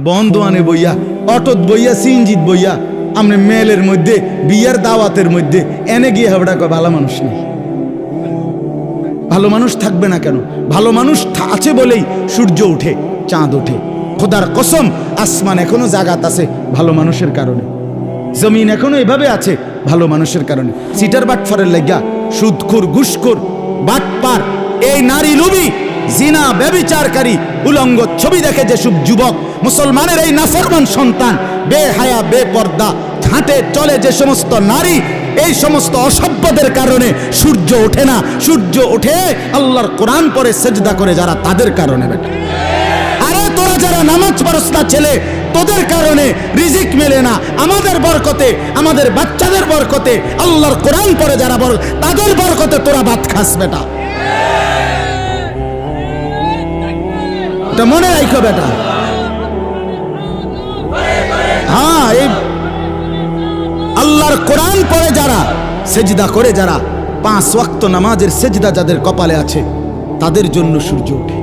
বন্ধুয়ানে বইয়া, অটোত বইয়া, সিনজিত বইয়া, আপনি মেলের মধ্যে বিয়ার দাওয়াতের মধ্যে এনে গিয়ে হাবড়া কয় ভালো মানুষ নেই। ভালো মানুষ থাকবে না কেন? ভালো মানুষ আছে বলেই সূর্য উঠে, চাঁদ ওঠে। খোদার কসম, আসমান এখনো জাগাত আছে ভালো মানুষের কারণে, জমিন এখনো এভাবে আছে ভালো মানুষের কারণে। সিটার বাটফারের লাগিয়া, সুদখোর, ঘুষখোর, বাটপার, এই নারী লোভী, জিনা ব্যভিচারকারী, উলঙ্গ ছবি দেখে যেসব যুবক, মুসলমানের এই নাফরমান সন্তান, বেহায়া বেপর্দা হাঁটে চলে যে সমস্ত নারী, এই সমস্ত অসভ্যদের কারণে সূর্য ওঠে না। সূর্য ওঠে আল্লাহর কোরআন পড়ে সেজদা করে যারা, তাদের কারণে বেটা। আরে তোরা যারা নামাজ পড়স না ছেলে, তোদের কারণে রিজিক মেলে না। আমাদের বরকতে, আমাদের বাচ্চাদের বরকতে, আল্লাহর কোরআন পড়ে যারা বল, তাদের বরকতে তোরা ভাত খাস বেটা। এটা মনে রাখো বেটা। হ্যাঁ, এই আল্লাহর কোরআন পড়ে যারা, সেজদা করে যারা, 5 ওয়াক্ত নামাজের সেজদা যাদের কপালে আছে, তাদের জন্য সূর্য ওঠে।